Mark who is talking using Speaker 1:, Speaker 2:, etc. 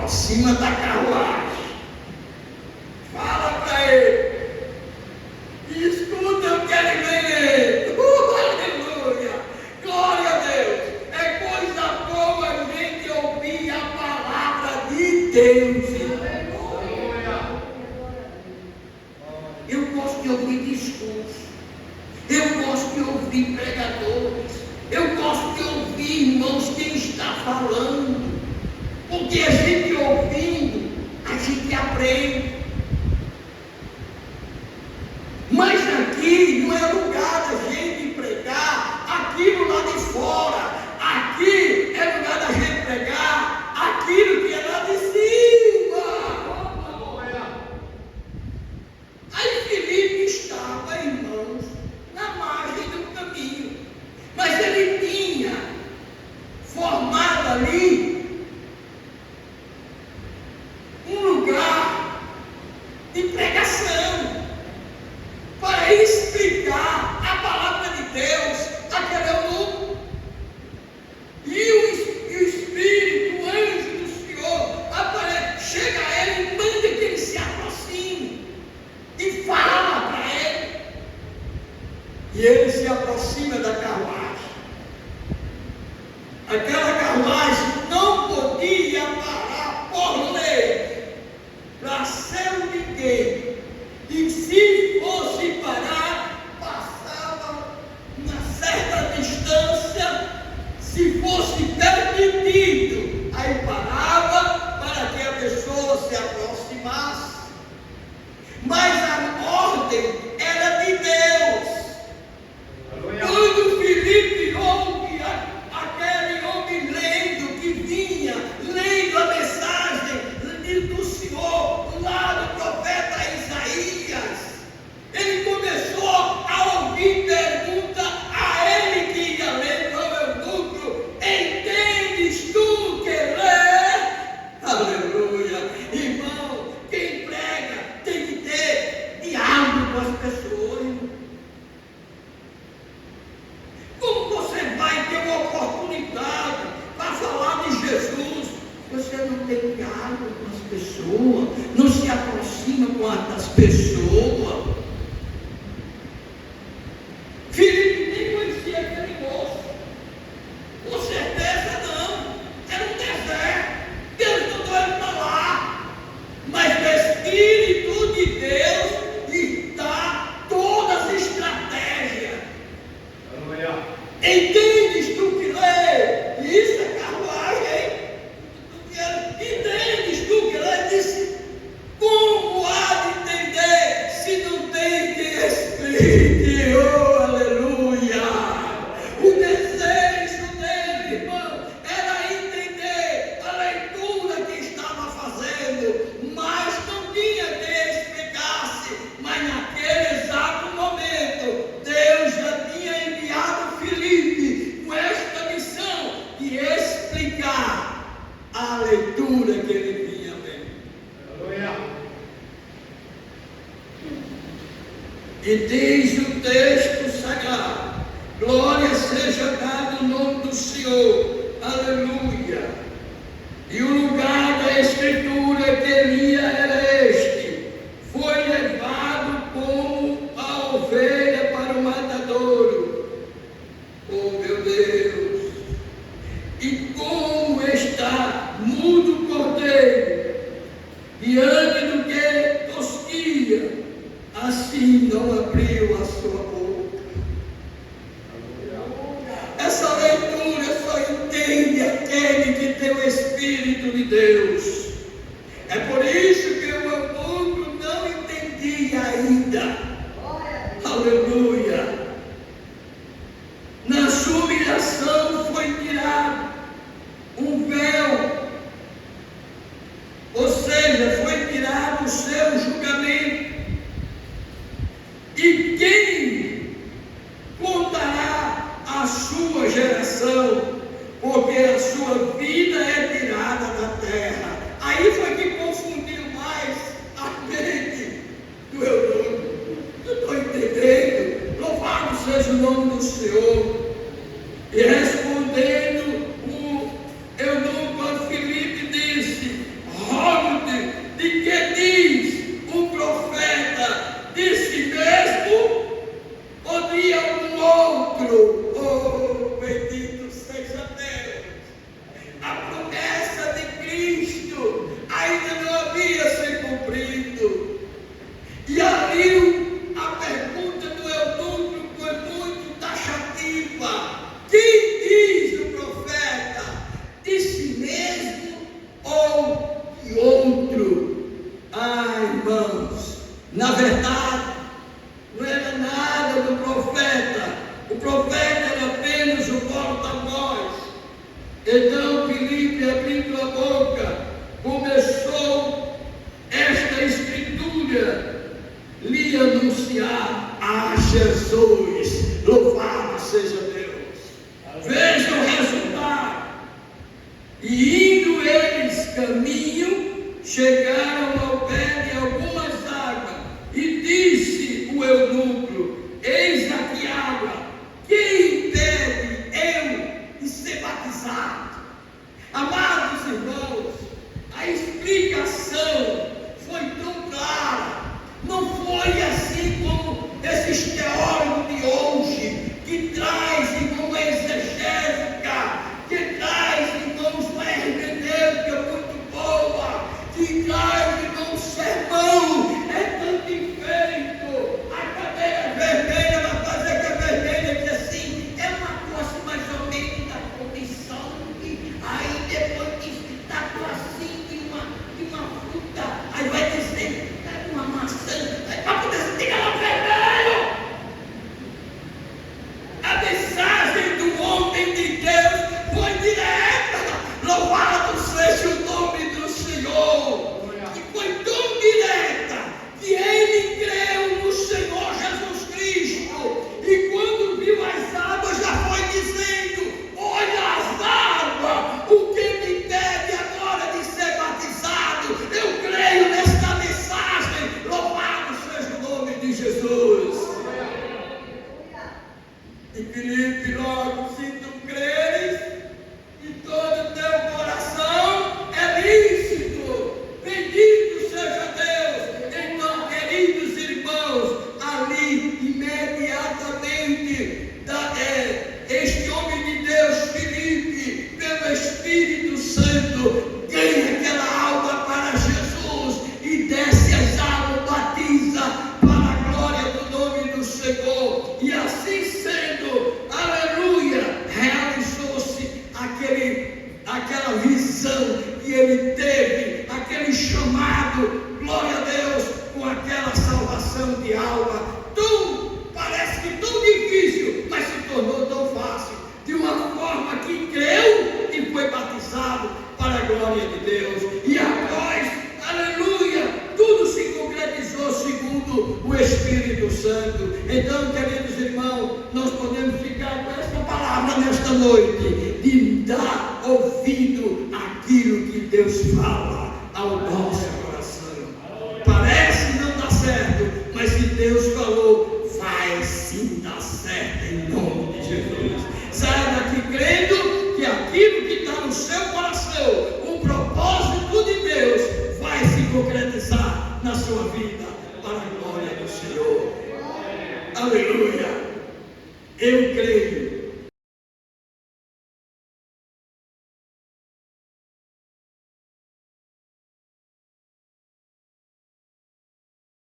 Speaker 1: Acima da carruagem, fala para ele, escuta, eu quero ver ele, aleluia, glória a Deus. É coisa boa a gente ouvir a palavra de Deus. Eu gosto de ouvir discursos, eu gosto de ouvir pregadores, eu gosto de ouvir irmãos quem está falando. Porque a gente ouvindo, a gente aprende. Mas aqui não é lugar da gente pregar aquilo lá de fora. Aqui é lugar da gente pregar aquilo que é lá de cima. Aí Filipe estava, irmãos, na margem do caminho. Mas ele tinha formado ali de pregação, para explicar a palavra de Deus àquele eunuco. E o Espírito, o anjo do Senhor, aparece, chega a ele e manda que ele se aproxime e fala para ele. E ele se aproxima da carruagem. Aquela carruagem não podia parar por lei, para ser ninguém, e se fosse parar, passava uma certa distância, se fosse permitido, aí parava para que a pessoa se aproximasse, mas a ordem era de Deus. Quando Filipe ouve aquele homem lendo, que vinha lendo a mensagem do Senhor, lá do profeta Isaías, ele começou a ouvir pergunta a ele que ia ler no eunuco: entendes tu que lê? Aleluia! Irmão, quem prega tem que ter diálogo com as pessoas. Como você vai ter uma oportunidade para falar de Jesus? Você não tem diálogo com as pessoas, não se aproxima com as pessoas. Filipe nem conhecia aquele moço, com certeza não, era um deserto, Deus mandou ele para lá, mas o Espírito de Deus está todas as estratégias. Entendes tu que lê? Isso é carruagem. Entendes tu que lê? Disse: como há de entender se não tem quem explique? Oh, aleluia! O desejo dele, irmão, era entender a leitura que estava fazendo, mas não tinha quem explicasse. Mas naquele exato momento, Deus já tinha enviado Filipe com esta missão de explicar a leitura que ele vinha lendo. Aleluia! E diz o texto sagrado: glória seja dada no nome do Senhor, aleluia. E o lugar da escritura que ele ia era este: foi levado como a ovelha para o matadouro. Oh meu Deus! E como está mudo o cordeiro diante do que tosquia, assim não abriu a sua boca. Essa leitura só entende aquele que tem o Espírito de Deus. É por isso que o eunuco não entendia ainda. Aleluia! expressão, porque a sua vida é tirada da terra. Aí foi que confundiu mais a mente do eunuco. Eu estou entendendo. Louvado seja o nome do Senhor. E respondendo, o eunuco a Filipe disse: rogo-te, de que diz o profeta? De si mesmo ou de algum outro? Oh, bendito seja Deus! A promessa de Cristo ainda não havia se cumprido. E ali a pergunta do eunuco foi muito taxativa. Quem diz o profeta? De si mesmo ou de outro? Ah, irmãos, na verdade, não era nada do profeta. O profeta era apenas o porta-voz. Então Filipe, abrindo a boca, começou esta escritura, lhe anunciar a Jesus. Louvado seja Deus. Veja o resultado. E indo eles caminho, chegaram ao pé de algumas águas, e disse o eunuco: eis aqui água, quem impede eu de ser batizado? Amados irmãos, a explicação foi tão clara. Não foi assim como esses teólogos de hoje, que trazem uma exegética, que trazem uma hermenêutica muito boa, que trazem um sermão. É tanto enfeito. A cadeira vermelha vai fazer que a vermelha diz assim: é uma coisa mais ou menos da comissão. Aí depois diz que está assim de uma fruta. Aí vai dizer: é uma maçã. Aí vai poder dizer: ela vermelho. A mensagem do homem de Deus foi direta. Louvado seja o nome do Senhor. E foi tão direta que ele creu no Senhor Jesus Cristo. E quando viu as águas, já foi dizendo: olha as águas, o que me impede agora de ser batizado? Eu creio nesta mensagem. Louvado seja o nome de Jesus. E Filipe logo: se tu creres de todo o teu coração, é lícito. Bendito seja Deus. Então, queridos irmãos, ali imediatamente este homem de Deus, Filipe, pelo Espírito Santo, ganha aquela alma para Jesus e desce as águas, batiza para a glória do nome do Senhor. E assim sendo, aleluia, realizou-se aquela visão que ele teve, aquele chamado, glória a Deus, com aquela salvação de alma. Parece que tão difícil, mas se tornou tão fácil, de uma forma que creu e foi batizado para a glória de Deus. E após, aleluia, tudo se concretizou segundo o Espírito Santo. Então, queridos irmãos, nós podemos ficar com esta palavra nesta noite, de dar ouvido àquilo que Deus fala ao nosso coração. Parece não dar certo, mas se Deus falou, vai sim dar certo em nome de Jesus. Saia daqui crendo que aquilo que está no seu coração, o propósito de Deus, vai se concretizar na sua vida para a glória do Senhor. Aleluia. Eu creio